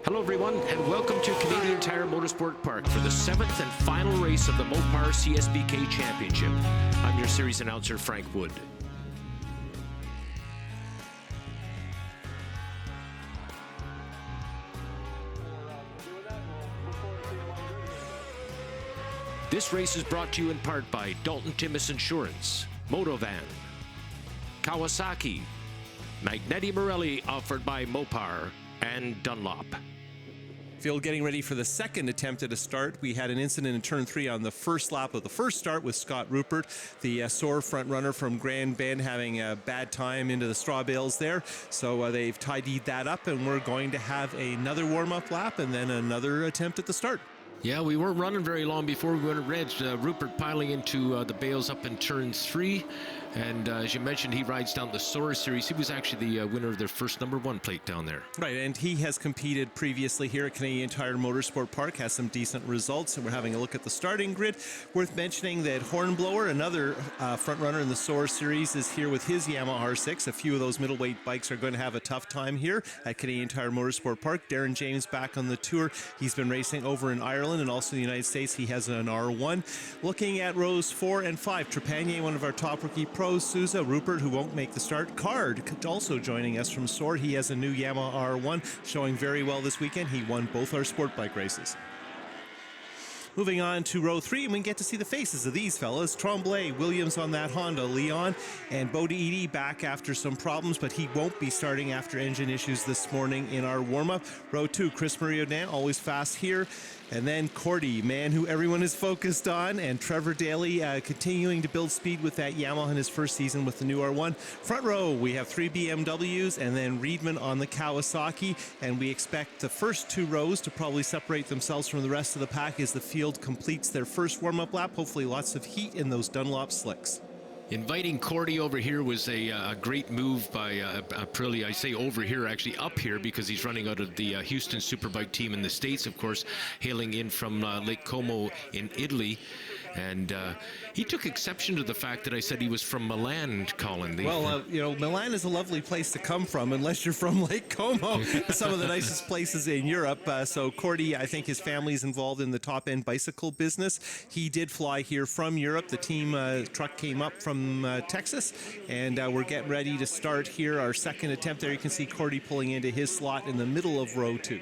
Hello everyone, and welcome to Canadian Tire Motorsport Park for the 7th and final race of the Mopar CSBK Championship. I'm your series announcer, Frank Wood. This race is brought to you in part by Dalton Timmis Insurance, Motovan, Kawasaki, Magneti Marelli offered by Mopar, and Dunlop. Field getting ready for the second attempt at a start. We had an incident in turn 3 on the first lap of the first start with Scott Rupert, the sore front runner from Grand Bend, having a bad time into the straw bales there. So they've tidied that up, and we're going to have another warm-up lap and then another attempt at the start. Yeah, we weren't running very long before we went red. Rupert piling into the bales up in turn 3. And as you mentioned, he rides down the Soarer Series. He was actually the winner of their first #1 plate down there. Right, and he has competed previously here at Canadian Tire Motorsport Park, has some decent results, and we're having a look at the starting grid. Worth mentioning that Hornblower, another front runner in the Soarer Series, is here with his Yamaha R6. A few of those middleweight bikes are going to have a tough time here at Canadian Tire Motorsport Park. Darren James back on the tour. He's been racing over in Ireland and also in the United States. He has an R1. Looking at rows 4 and 5, Trepanier, one of our top rookie pros, Souza, Rupert, who won't make the start. Card also joining us from Soar. He has a new Yamaha R1, showing very well this weekend. He won both our sport bike races. Moving on to row 3, and we get to see the faces of these fellas. Tremblay, Williams on that Honda, Leon, and Bodie back after some problems, but he won't be starting after engine issues this morning in our warm-up. Row 2, Chris Marie-Audin, always fast here. And then Cordy, man who everyone is focused on, and Trevor Daly continuing to build speed with that Yamaha in his first season with the new R1. Front row, we have 3 BMWs and then Riedman on the Kawasaki, and we expect the first 2 rows to probably separate themselves from the rest of the pack as the field completes their first warm-up lap. Hopefully lots of heat in those Dunlop slicks. Inviting Cordy over here was a great move by Aprilia. I say over here, actually up here, because he's running out of the Houston Superbike team in the States, of course, hailing in from Lake Como in Italy. And he took exception to the fact that I said he was from Milan, Colin. Well, you know, Milan is a lovely place to come from, unless you're from Lake Como, some of the nicest places in Europe. So Cordy, I think his family's involved in the top-end bicycle business. He did fly here from Europe. The team truck came up from Texas, and we're getting ready to start here. Our second attempt there, you can see Cordy pulling into his slot in the middle of row 2.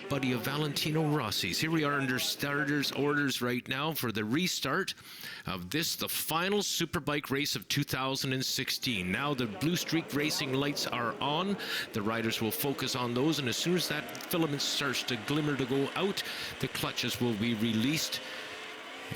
Buddy of Valentino Rossi's. Here we are under starters orders right now for the restart of this, the final Superbike race of 2016. Now the Blue Streak racing lights are on. The riders will focus on those, and as soon as that filament starts to glimmer to go out, the clutches will be released.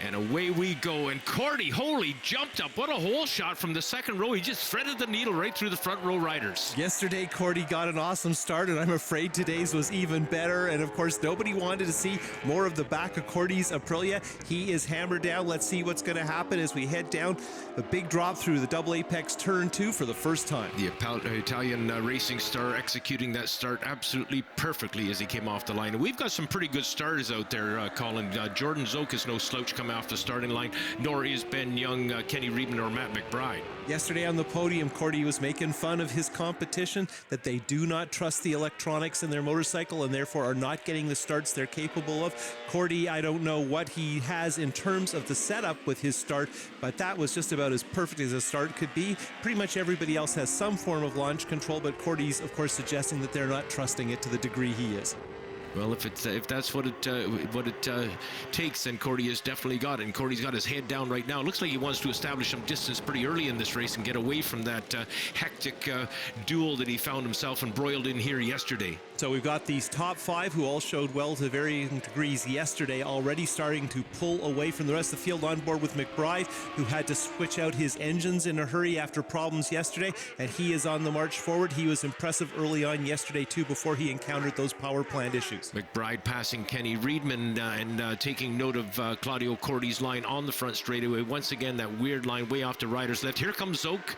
And away we go. And Cordy, holy, jumped up. What a hole shot from the second row. He just threaded the needle right through the front row riders. Yesterday, Cordy got an awesome start, and I'm afraid today's was even better. And of course, nobody wanted to see more of the back of Cordy's Aprilia. He is hammered down. Let's see what's going to happen as we head down the big drop through the double apex turn 2 for the first time. The Italian racing star executing that start absolutely perfectly as he came off the line. And we've got some pretty good starters out there, Colin. Jordan Zoke is no slouch coming off the starting line, nor is Ben Young, Kenny Riedman, or Matt McBride. Yesterday on the podium, Cordy was making fun of his competition, that they do not trust the electronics in their motorcycle and therefore are not getting the starts they're capable of. Cordy, I don't know what he has in terms of the setup with his start, but that was just about as perfect as a start could be. Pretty much everybody else has some form of launch control, but Cordy's, of course, suggesting that they're not trusting it to the degree he is. Well, if that's what it takes, then Cordy has definitely got it. And Cordy's got his head down right now. It looks like he wants to establish some distance pretty early in this race and get away from that hectic duel that he found himself embroiled in here yesterday. So we've got these top 5 who all showed well to varying degrees yesterday, already starting to pull away from the rest of the field, on board with McBride, who had to switch out his engines in a hurry after problems yesterday, and he is on the march forward. He was impressive early on yesterday too, before he encountered those power plant issues. McBride passing Kenny Riedman and taking note of Claudio Cordy's line on the front straightaway. Once again, that weird line way off the rider's left. Here comes Zoke.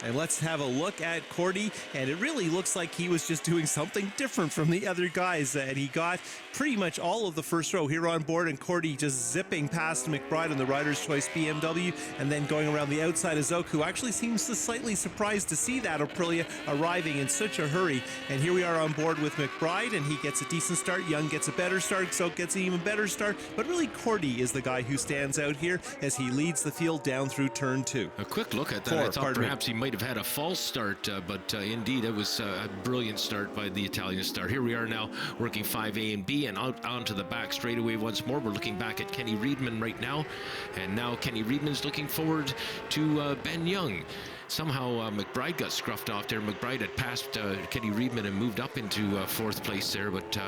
And let's have a look at Cordy, and it really looks like he was just doing something different from the other guys, and he got pretty much all of the first row here on board, and Cordy just zipping past McBride on the Rider's Choice BMW, and then going around the outside of Zoke, who actually seems slightly surprised to see that Aprilia arriving in such a hurry. And here we are on board with McBride, and he gets a decent start. Young gets a better start. Zoke gets an even better start. But really, Cordy is the guy who stands out here as he leads the field down through turn 2. A quick look at that. I thought perhaps he might have had a false start, but indeed it was a brilliant start by the Italian star. Here we are now working 5A and B, and out onto the back straightaway once more. We're looking back at Kenny Reedman right now, and now Kenny Reedman's looking forward to Ben Young. Somehow McBride got scruffed off there. McBride had passed Kenny Reedman and moved up into fourth place there, but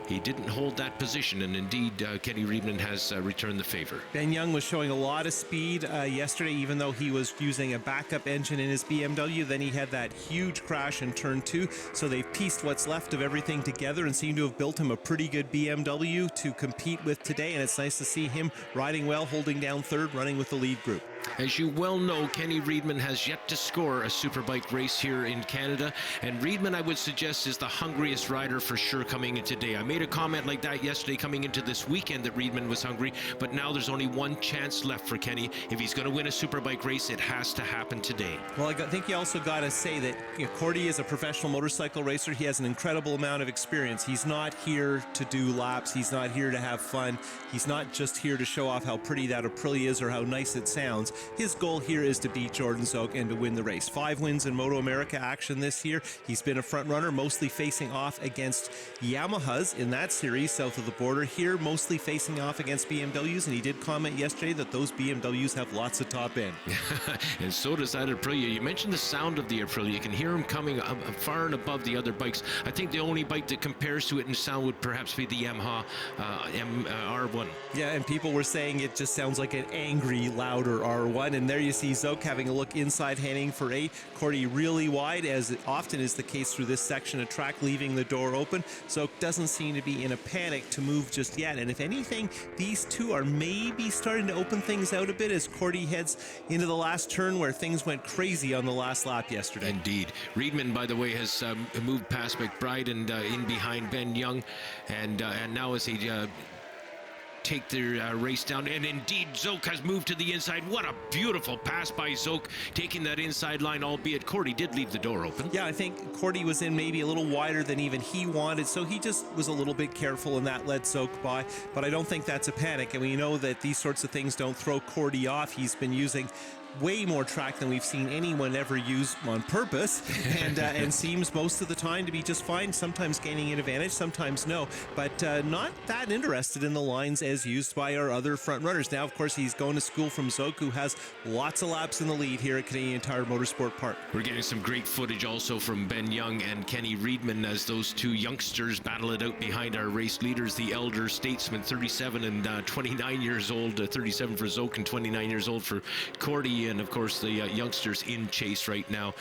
he didn't hold that position, and indeed Kenny Reedman has returned the favor. Ben Young was showing a lot of speed yesterday, even though he was using a backup engine in his BMW. Then he had that huge crash in turn 2, so they've pieced what's left of everything together and seem to have built him a pretty good BMW to compete with today, and it's nice to see him riding well, holding down third, running with the lead group. As you well know, Kenny Reedman has yet to score a Superbike race here in Canada, and Reedman, I would suggest, is the hungriest rider for sure coming in today. I made a comment like that yesterday coming into this weekend that Reedman was hungry, but now there's only one chance left for Kenny. If he's going to win a Superbike race, it has to happen today. Well, I think you also got to say that Cordy is a professional motorcycle racer. He has an incredible amount of experience. He's not here to do laps. He's not here to have fun. He's not just here to show off how pretty that Aprilia is or how nice it sounds. His goal here is to beat Jordan Zoke and to win the race. 5 wins in Moto America action this year. He's been a front runner, mostly facing off against Yamahas in that series south of the border. Here, mostly facing off against BMWs, and he did comment yesterday that those BMWs have lots of top end. And so does that Aprilia. You mentioned the sound of the Aprilia. You can hear him coming far and above the other bikes. I think the only bike that compares to it in sound would perhaps be the Yamaha R1. Yeah, and people were saying it just sounds like an angry, louder R1. And there you see Zoke having a look inside, heading for 8. Cordy really wide, as it often is the case through this section of track, leaving the door open. Zoke doesn't seem to be in a panic to move just yet. And if anything, these two are maybe starting to open things out a bit as Cordy heads into the last turn where things went crazy on the last lap yesterday. Indeed. Reedman, by the way, has moved past McBride and in behind Ben Young. And now as he take their race down, and indeed Zoke has moved to the inside. What a beautiful pass by Zoke, taking that inside line, albeit Cordy did leave the door open. Yeah, I think Cordy was in maybe a little wider than even he wanted, so he just was a little bit careful, and that led Zoke by, but I don't think that's a panic, and we know that these sorts of things don't throw Cordy off. He's been using way more track than we've seen anyone ever use on purpose, and seems most of the time to be just fine, sometimes gaining an advantage, sometimes no, but not that interested in the lines as used by our other front runners. Now, of course, he's going to school from Zoke, who has lots of laps in the lead here at Canadian Tire Motorsport Park. We're getting some great footage also from Ben Young and Kenny Reedman as those two youngsters battle it out behind our race leaders, the elder statesman, 37 and 29 years old, 37 for Zoke and 29 years old for Cordy. And of course the youngsters in chase right now,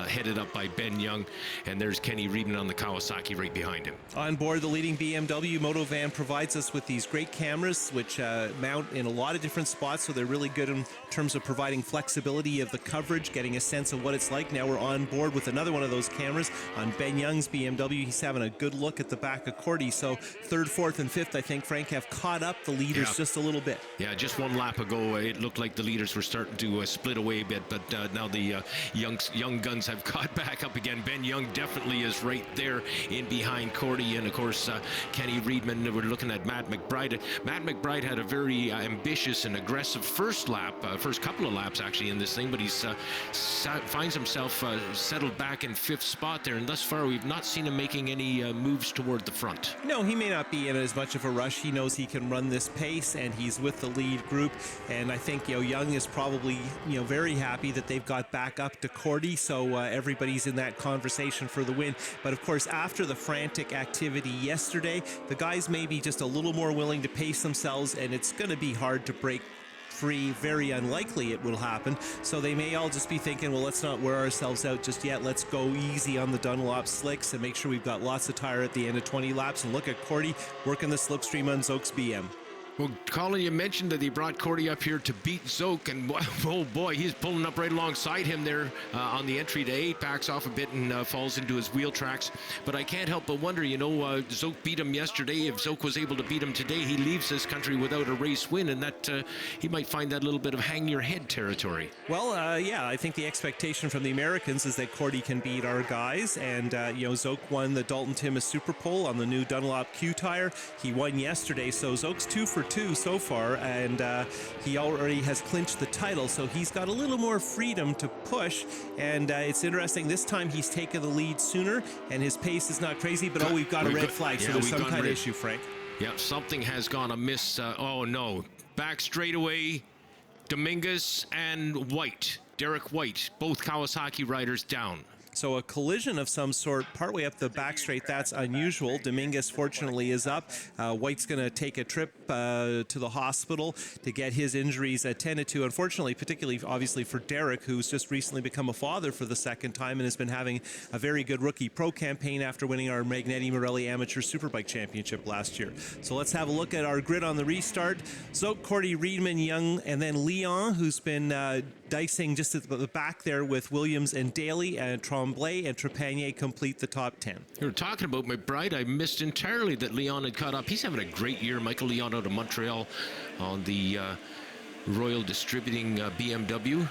headed up by Ben Young, and there's Kenny Reedman on the Kawasaki right behind him. On board the leading BMW, Motovan provides us with these great cameras which mount in a lot of different spots, so they're really good in terms of providing flexibility of the coverage, getting a sense of what it's like. Now we're on board with another one of those cameras on Ben Young's BMW. He's having a good look at the back of Cordy, so 3rd, 4th, and 5th, I think, Frank, have caught up the leaders just a little bit. Yeah, just one lap ago, it looked like the leaders were starting to split away a bit, but now the young guns have caught back up again. Ben Young definitely is right there in behind Cordy, and of course Kenny Reedman. We're looking at Matt McBride. Matt McBride had a very ambitious and aggressive first couple of laps actually in this thing, but he's finds himself settled back in 5th spot there, and thus far we've not seen him making any moves toward the front. No, he may not be in as much of a rush. He knows he can run this pace, and he's with the lead group, and I think Young is probably very happy that they've got back up to Cordy, so everybody's in that conversation for the win. But of course, after the frantic activity yesterday, the guys may be just a little more willing to pace themselves, and it's going to be hard to break free. Very unlikely it will happen, so they may all just be thinking, well, let's not wear ourselves out just yet. Let's go easy on the Dunlop slicks and make sure we've got lots of tire at the end of 20 laps. And look at Cordy working the slipstream on Zoke's BM. Well, Colin, you mentioned that he brought Cordy up here to beat Zoke, and oh boy, he's pulling up right alongside him there on the entry to 8, backs off a bit and falls into his wheel tracks. But I can't help but wonder, Zoke beat him yesterday. If Zoke was able to beat him today, he leaves this country without a race win, and that he might find that a little bit of hang your head territory. Well, yeah, I think the expectation from the Americans is that Cordy can beat our guys, and Zoke won the Dalton Timmis Super Pole on the new Dunlop Q tire. He won yesterday, so Zoke's 2 for 2 so far, and he already has clinched the title, so he's got a little more freedom to push. And it's interesting, this time he's taken the lead sooner, and his pace is not crazy, but we've got a red flag, so there's some kind of issue, Frank. Yep, something has gone amiss. Oh no, back straightaway, Dominguez and White, Derek White, both Kawasaki riders down. So a collision of some sort partway up the back straight, that's unusual. Dominguez, fortunately, is up. White's going to take a trip to the hospital to get his injuries attended to. Unfortunately, particularly, obviously, for Derek, who's just recently become a father for the second time and has been having a very good rookie pro campaign after winning our Magneti Morelli Amateur Superbike Championship last year. So let's have a look at our grid on the restart. Zoke, Cordy, Riedman, Young, and then Leon, who's been dicing just at the back there with Williams and Daly, and Tremblay and Trepanier complete the top 10. You were talking about McBride. I missed entirely that Leon had caught up. He's having a great year. Michael Leon out of Montreal on the Royal Distributing BMW.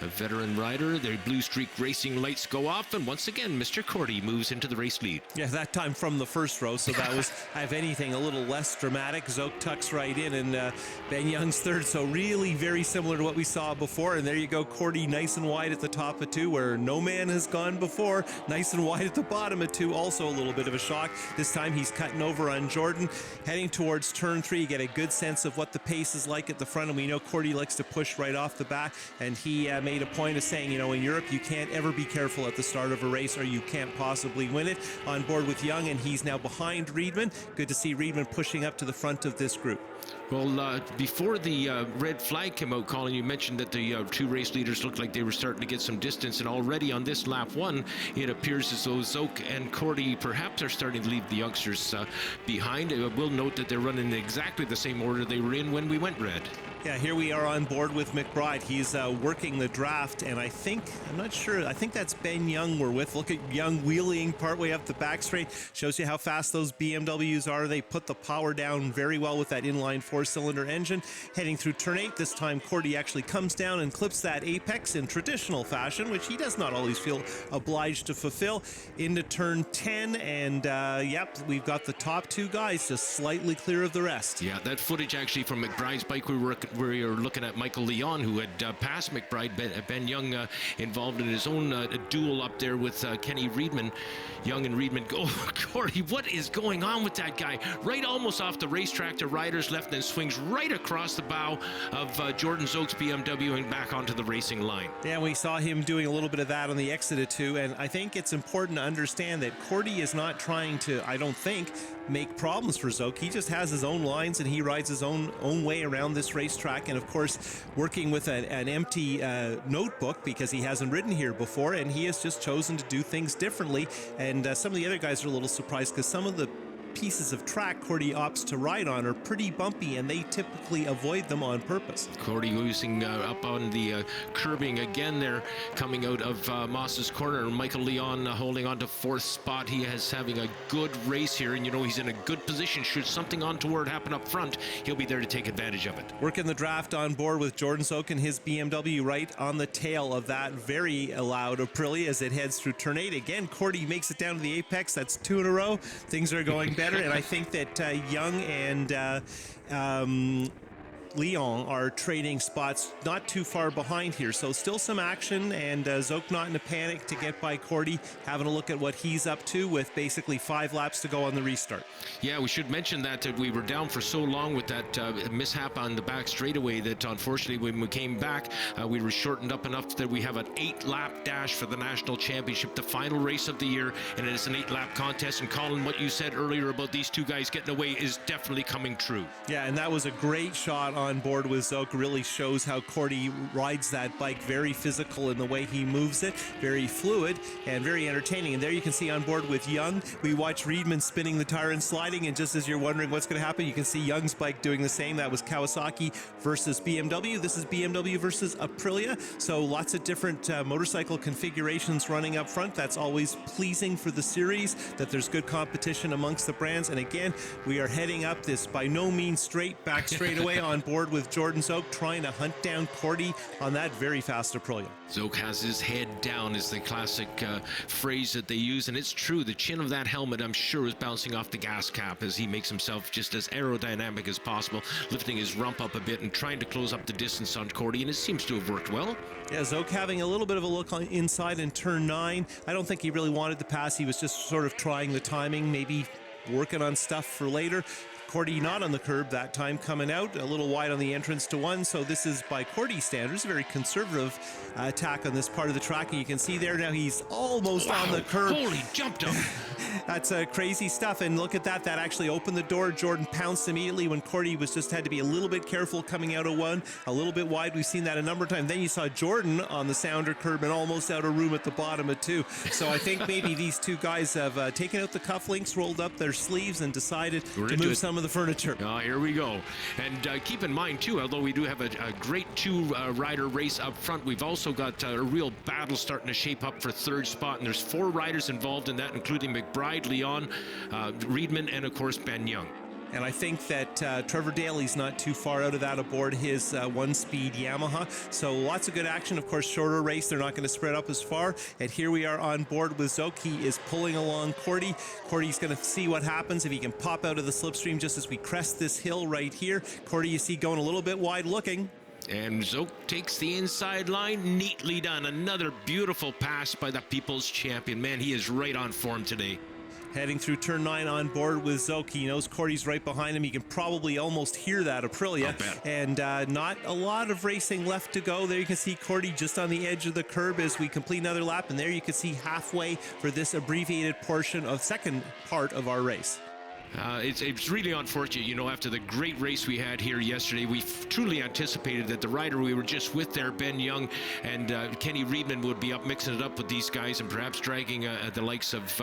A veteran rider. The blue streak racing lights go off, and once again, Mr. Cordy moves into the race lead. Yeah, that time from the first row, so that was, if anything, a little less dramatic. Zoke tucks right in, and Ben Young's third, so really very similar to what we saw before. And there you go, Cordy nice and wide at the top of 2, where no man has gone before. Nice and wide at the bottom of 2, also a little bit of a shock. This time he's cutting over on Jordan. Heading towards turn 3, you get a good sense of what the pace is like at the front, and we know Cordy likes to push right off the bat, and he made a point of saying, in Europe, you can't ever be careful at the start of a race or you can't possibly win it. On board with Young, and he's now behind Riedman. Good to see Riedman pushing up to the front of this group. Well, before the red flag came out, Colin, you mentioned that the 2 race leaders looked like they were starting to get some distance, and already on this lap 1, it appears as though Zoke and Cordy perhaps are starting to leave the youngsters behind. I will note that they're running in exactly the same order they were in when we went red. Yeah, here we are on board with McBride. He's working the draft, and I'm not sure, I think that's Ben Young we're with. Look at Young wheeling partway up the back straight. Shows you how fast those BMWs are. They put the power down very well with that inline 4-cylinder engine. Heading through turn 8, this time Cordy actually comes down and clips that apex in traditional fashion, which he does not always feel obliged to fulfill, into turn 10, and yep, we've got the top 2 guys just slightly clear of the rest. Yeah, that footage actually from McBride's bike, we were looking at Michael Leon, who had passed McBride. Ben Young involved in his own duel up there with Kenny Riedman. Young and Riedman go, oh, Cordy, what is going on with that guy? Right almost off the racetrack to rider's left, and swings right across the bow of Jordan Zoke's BMW and back onto the racing line. Yeah, we saw him doing a little bit of that on the exit of 2, and I think it's important to understand that Cordy is not trying to, I don't think, make problems for Zoke. He just has his own lines, and he rides his own way around this racetrack, and of course working with an empty notebook, because he hasn't ridden here before, and he has just chosen to do things differently. And some of the other guys are a little surprised, because some of the pieces of track Cordy opts to ride on are pretty bumpy, and they typically avoid them on purpose. Cordy losing up on the curbing again there, coming out of Moss's corner. Michael Leon holding on to 4th spot. He is having a good race here, and he's in a good position. Should something untoward happen up front, he'll be there to take advantage of it. Working the draft on board with Jordan Zoke and his BMW right on the tail of that very loud Aprilia as it heads through turn 8. Again, Cordy makes it down to the apex. That's 2 in a row. Things are going better. And I think that Young and Leon are trading spots not too far behind here. So still some action, and Zoke not in a panic to get by Cordy, having a look at what he's up to with basically 5 laps to go on the restart. Yeah, we should mention that we were down for so long with that mishap on the back straightaway that unfortunately when we came back, we were shortened up enough that we have an 8-lap dash for the National Championship, the final race of the year, and it's an 8-lap contest. And Colin, what you said earlier about these 2 guys getting away is definitely coming true. Yeah, and that was a great shot on board with Zoke really shows how Cordy rides that bike. Very physical in the way he moves it, very fluid and very entertaining. And there you can see on board with Young, we watch Riedman spinning the tire and sliding, and just as you're wondering what's going to happen, you can see Young's bike doing the same. That was Kawasaki versus BMW. This is BMW versus Aprilia. So lots of different motorcycle configurations running up front. That's always pleasing for the series, that there's good competition amongst the brands. And again, we are heading up this by no means straight back straightaway on board with Jordan Zoke, trying to hunt down Cordy on that very fast Aprilia. Zoke has his head down is the classic phrase that they use, and it's true. The chin of that helmet, I'm sure, is bouncing off the gas cap as he makes himself just as aerodynamic as possible, lifting his rump up a bit and trying to close up the distance on Cordy, and it seems to have worked well. Yeah, Zoke having a little bit of a look on inside in turn 9. I don't think he really wanted to pass. He was just sort of trying the timing, maybe working on stuff for later. Cordy not on the curb that time, coming out a little wide on the entrance to 1. So this is, by Cordy standards, a very conservative attack on this part of the track. And you can see there now he's almost on the curb. Holy, jumped up. That's crazy stuff. And look at that. That actually opened the door. Jordan pounced immediately when Cordy was just had to be a little bit careful coming out of 1, a little bit wide. We've seen that a number of times. Then you saw Jordan on the sounder curb and almost out of room at the bottom of 2. So I think maybe these two guys have taken out the cufflinks, rolled up their sleeves, and decided to move some of the furniture. Here we go. And keep in mind, too, although we do have a great 2-rider race up front, we've also got a real battle starting to shape up for 3rd spot. And there's 4 riders involved in that, including McBride, Leon, Riedman, and, of course, Ben Young. And I think that Trevor Daly's not too far out of that aboard his 1-speed Yamaha. So lots of good action. Of course, shorter race. They're not going to spread up as far. And here we are on board with Zoke. He is pulling along Cordy. Cordy's going to see what happens if he can pop out of the slipstream just as we crest this hill right here. Cordy, you see, going a little bit wide looking. And Zoke takes the inside line. Neatly done. Another beautiful pass by the People's Champion. Man, he is right on form today. Heading through turn 9 on board with Zoke. He knows Cordy's right behind him. He can probably almost hear that Aprilia. And not a lot of racing left to go. There you can see Cordy just on the edge of the curb as we complete another lap. And there you can see halfway for this abbreviated portion of second part of our race. It's really unfortunate, you know, after the great race we had here yesterday. We truly anticipated that the rider we were just with there, Ben Young and Kenny Riedman, would be up mixing it up with these guys and perhaps dragging the likes of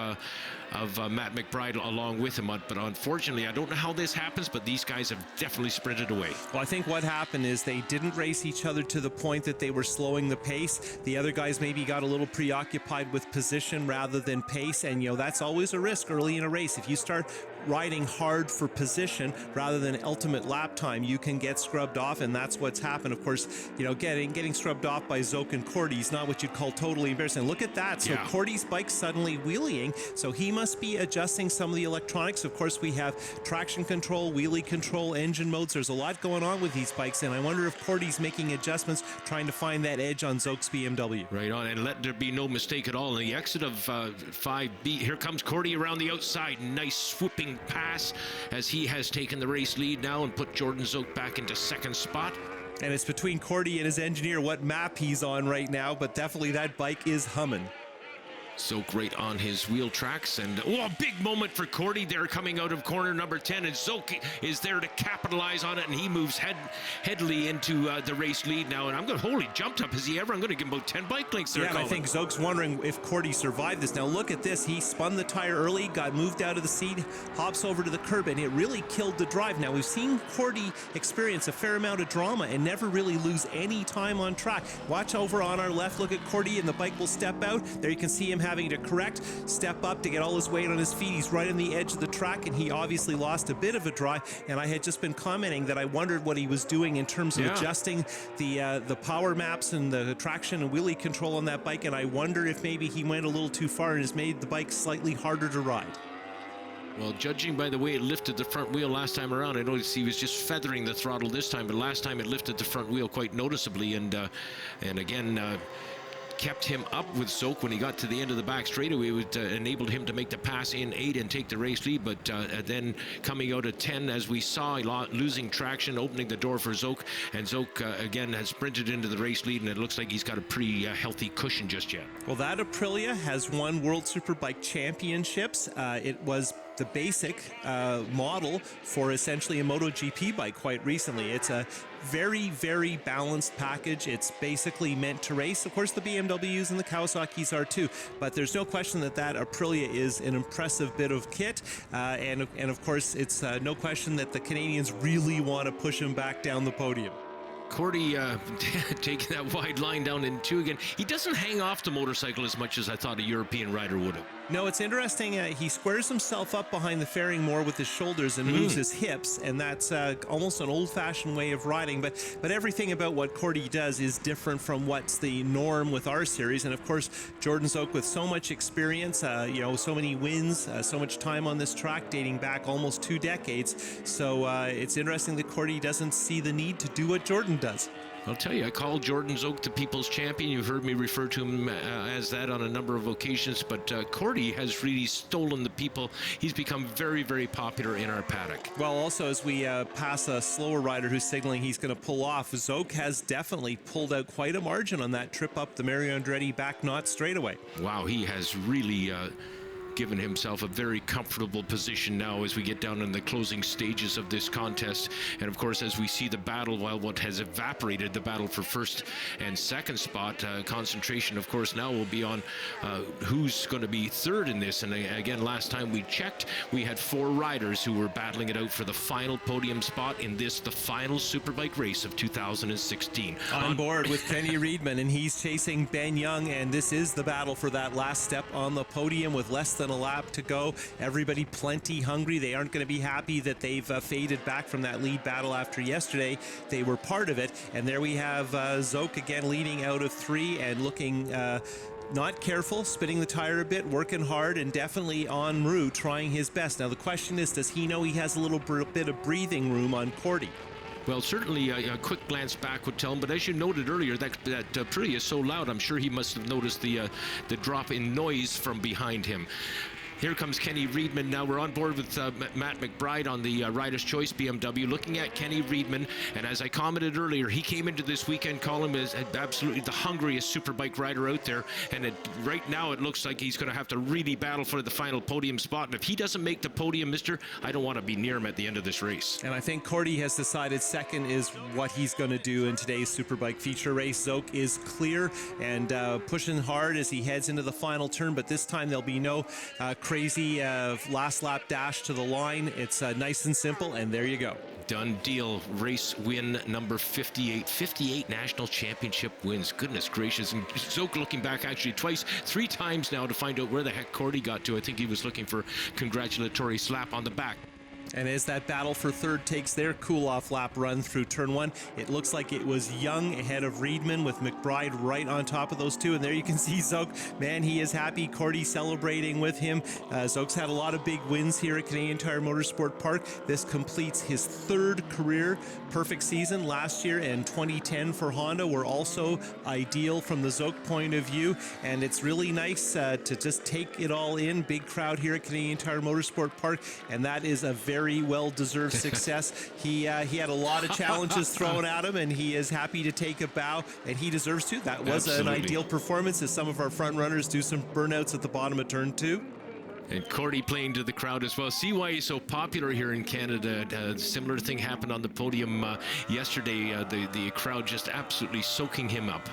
Matt McBride along with him. But unfortunately, I don't know how this happens, but these guys have definitely sprinted away. Well, I think what happened is they didn't race each other to the point that they were slowing the pace. The other guys maybe got a little preoccupied with position rather than pace, and, you know, that's always a risk early in a race. If you start riding hard for position rather than ultimate lap time, you can get scrubbed off, and that's what's happened. Of course, you know, getting scrubbed off by Zoke and Cordy is not what you'd call totally embarrassing. Look at that. So Cordy's bike suddenly wheeling, so he must be adjusting some of the electronics. Of course, we have traction control, wheelie control, engine modes. There's a lot going on with these bikes, and I wonder if Cordy's making adjustments, trying to find that edge on Zoke's BMW. Right on, and let there be no mistake at all. In the exit of 5B, here comes Cordy around the outside. Nice swooping pass as he has taken the race lead now and put Jordan Zoke back into 2nd spot. And it's between Cordy and his engineer what map he's on right now, but definitely that bike is humming. Zoke right on his wheel tracks, and a big moment for Cordy there coming out of corner number 10, and Zoke is there to capitalize on it, and he moves headily into the race lead now. And I'm going, holy, jumped up. Is he ever? I'm going to give him about 10 bike lengths there. Yeah, and I think Zoke's wondering if Cordy survived this. Now look at this. He spun the tire early, got moved out of the seat, hops over to the curb, and it really killed the drive. Now we've seen Cordy experience a fair amount of drama and never really lose any time on track. Watch over on our left. Look at Cordy, and the bike will step out. There you can see him having to correct, step up to get all his weight on his feet. He's right on the edge of the track, and he obviously lost a bit of a drive. And I had just been commenting that I wondered what he was doing in terms of adjusting the power maps and the traction and wheelie control on that bike, and I wonder if maybe he went a little too far and has made the bike slightly harder to ride. Well, judging by the way it lifted the front wheel last time around, I noticed he was just feathering the throttle this time, but last time it lifted the front wheel quite noticeably, and again kept him up with Zoke when he got to the end of the back straightaway. It enabled him to make the pass in 8 and take the race lead, but then coming out at 10, as we saw, losing traction, opening the door for Zoke, and Zoke again has sprinted into the race lead, and it looks like he's got a pretty healthy cushion just yet. Well, that Aprilia has won World Superbike Championships. It was the basic model for essentially a MotoGP bike quite recently. It's a very, very balanced package. It's basically meant to race. Of course, the BMWs and the Kawasaki's are too, but there's no question that Aprilia is an impressive bit of kit. And of course, it's no question that the Canadians really want to push him back down the podium. Cordy taking that wide line down in two again. He doesn't hang off the motorcycle as much as I thought a European rider would have. No, it's interesting. He squares himself up behind the fairing more with his shoulders and moves his hips, and that's almost an old-fashioned way of riding. But everything about what Cordy does is different from what's the norm with our series. And of course, Jordan Zoek with so much experience, so many wins, so much time on this track, dating back almost 2 decades. So it's interesting that Cordy doesn't see the need to do what Jordan does. I'll tell you, I call Jordan Zoek the people's champion. You've heard me refer to him as that on a number of occasions, but Cordy has really stolen the people. He's become very, very popular in our paddock. Well, also, as we pass a slower rider who's signaling he's going to pull off, Zoek has definitely pulled out quite a margin on that trip up the Mario Andretti back notch straightaway. Wow, he has really given himself a very comfortable position now as we get down in the closing stages of this contest. And of course, as we see the battle, while what has evaporated, the battle for first and second spot, concentration of course now will be on who's going to be third in this. And again, last time we checked, we had 4 riders who were battling it out for the final podium spot in this, the final Superbike race of 2016. On board with Kenny Reedman, and he's chasing Ben Young, and this is the battle for that last step on the podium with less than a lap to go. Everybody plenty hungry. They aren't going to be happy that they've faded back from that lead battle after yesterday. They were part of it, and there we have Zoek again leading out of 3 and looking not careful, spinning the tire a bit, working hard, and definitely en route, trying his best. Now the question is, does he know he has a little bit of breathing room on Cordy? Well, certainly a quick glance back would tell him, but as you noted earlier, that Aprilia is so loud, I'm sure he must have noticed the drop in noise from behind him. Here comes Kenny Reedman. Now we're on board with Matt McBride on the Rider's Choice BMW, looking at Kenny Reedman. And as I commented earlier, he came into this weekend column as absolutely the hungriest Superbike rider out there. And right now it looks like he's going to have to really battle for the final podium spot. And if he doesn't make the podium, mister, I don't want to be near him at the end of this race. And I think Cordy has decided second is what he's going to do in today's Superbike feature race. Zoek is clear and pushing hard as he heads into the final turn. But this time there'll be no crazy last lap dash to the line. It's nice and simple, and there you go. Done deal. Race win number 58. 58 national championship wins. Goodness gracious. And Zoek looking back actually 3 times now to find out where the heck Cordy got to. I think he was looking for congratulatory slap on the back. And as that battle for third takes their cool-off lap run through turn 1, it looks like it was Young ahead of Reedman with McBride right on top of those two. And there you can see Zoek. Man, he is happy. Cordy celebrating with him. Zoek's had a lot of big wins here at Canadian Tire Motorsport Park. This completes his 3rd career perfect season. Last year and 2010 for Honda were also ideal from the Zoek point of view. And it's really nice to just take it all in. Big crowd here at Canadian Tire Motorsport Park. And that is a very well-deserved success. He had a lot of challenges thrown at him, and he is happy to take a bow, and he deserves to. That was Absolutely. An ideal performance as some of our front runners do some burnouts at the bottom of turn 2. And Cordy playing to the crowd as well. See why he's so popular here in Canada. Similar thing happened on the podium yesterday. The crowd just absolutely soaking him up.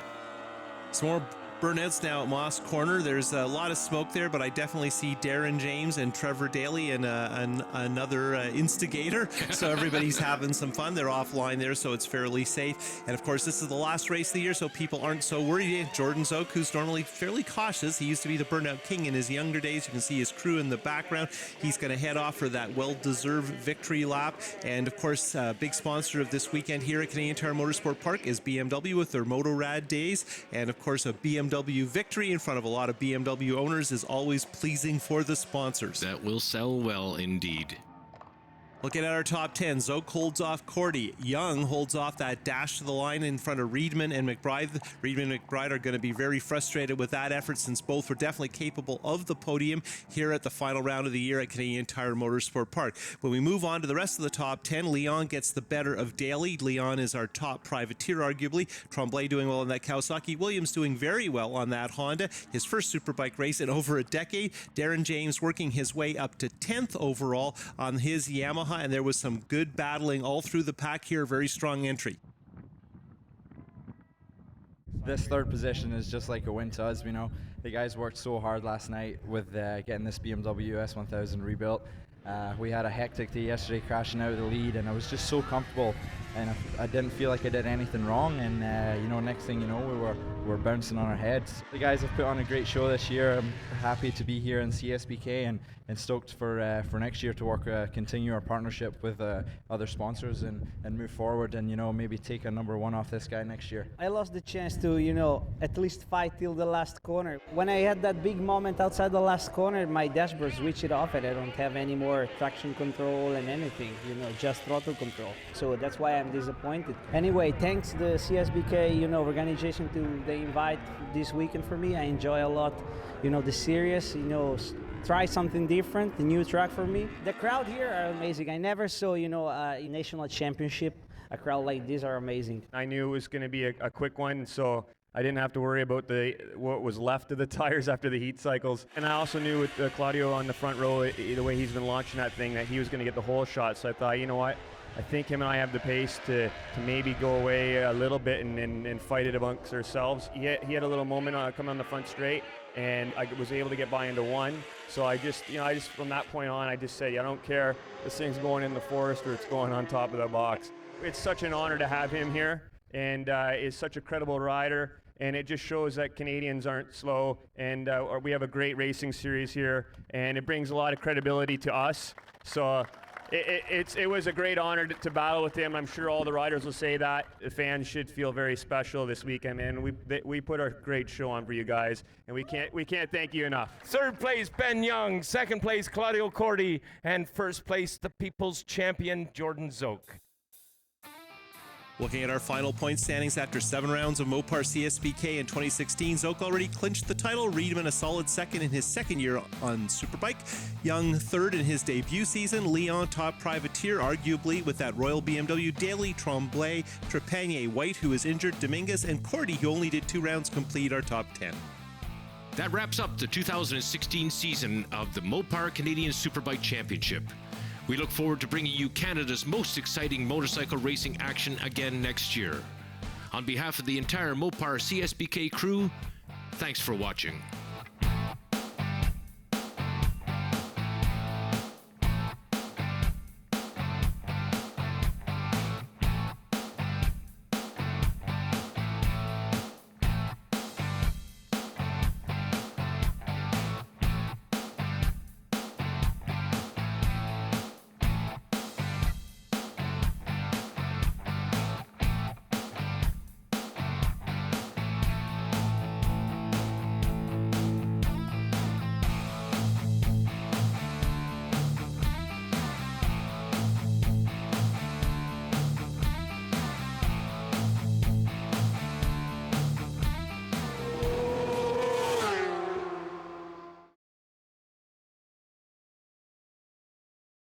Some more burnouts now at Moss Corner. There's a lot of smoke there, but I definitely see Darren James and Trevor Daly and another instigator. So everybody's having some fun. They're offline there, so it's fairly safe. And of course, this is the last race of the year, so people aren't so worried. Jordan Zoek, who's normally fairly cautious, he used to be the burnout king in his younger days. You can see his crew in the background. He's going to head off for that well-deserved victory lap. And of course, big sponsor of this weekend here at Canadian Tire Motorsport Park is BMW with their Motorrad days. And of course, a BMW victory in front of a lot of BMW owners is always pleasing for the sponsors. That will sell well indeed. Looking at our top 10, Zoke holds off Cordy. Young holds off that dash to the line in front of Reedman and McBride. Reedman and McBride are going to be very frustrated with that effort since both were definitely capable of the podium here at the final round of the year at Canadian Tire Motorsport Park. When we move on to the rest of the top 10, Leon gets the better of Daly. Leon is our top privateer, arguably. Tremblay doing well on that Kawasaki. Williams doing very well on that Honda. His first Superbike race in over a decade. Darren James working his way up to 10th overall on his Yamaha. And there was some good battling all through the pack here. Very strong entry. This third position is just like a win to us. You know, the guys worked so hard last night with getting this BMW S1000 rebuilt. We had a hectic day yesterday, crashing out of the lead, and I was just so comfortable, and I didn't feel like I did anything wrong. And you know, next thing you know, we were bouncing on our heads. The guys have put on a great show this year. I'm happy to be here in CSBK and stoked for next year to continue our partnership with other sponsors and move forward, and you know, maybe take a number one off this guy next year. I lost the chance to, you know, at least fight till the last corner. When I had that big moment outside the last corner, my dashboard switched it off and I don't have any more traction control and anything, you know, just throttle control. So that's why I'm disappointed. Anyway, thanks the CSBK, you know, organization to the invite this weekend for me. I enjoy a lot, you know, the series, you know, try something different, a new track for me. The crowd here are amazing. I never saw, you know, a national championship, a crowd like this are amazing. I knew it was going to be a quick one, so I didn't have to worry about what was left of the tires after the heat cycles. And I also knew with Claudio on the front row, the way he's been launching that thing, that he was going to get the whole shot. So I thought, you know what, I think him and I have the pace to maybe go away a little bit and fight it amongst ourselves. He had a little moment coming on the front straight, and I was able to get by into one. So I just from that point on, I just said, I don't care if this thing's going in the forest or it's going on top of the box. It's such an honor to have him here, and is such a credible rider. And it just shows that Canadians aren't slow, and we have a great racing series here, and it brings a lot of credibility to us. So it was a great honor to battle with him. I'm sure all the riders will say that. The fans should feel very special this weekend, man. We put a great show on for you guys, and we can't thank you enough. Third place, Ben Young. Second place, Claudio Cordy. And first place, the people's champion, Jordan Zoke. Looking at our final point standings after 7 rounds of Mopar CSBK in 2016, Zoke already clinched the title. Reedman a solid second in his second year on Superbike. Young third in his debut season. Leon top privateer, arguably with that Royal BMW. Daly, Tremblay, Trepanier, White, who is injured, Dominguez, and Cordy, who only did 2 rounds, complete our top 10. That wraps up the 2016 season of the Mopar Canadian Superbike Championship. We look forward to bringing you Canada's most exciting motorcycle racing action again next year. On behalf of the entire Mopar CSBK crew, thanks for watching.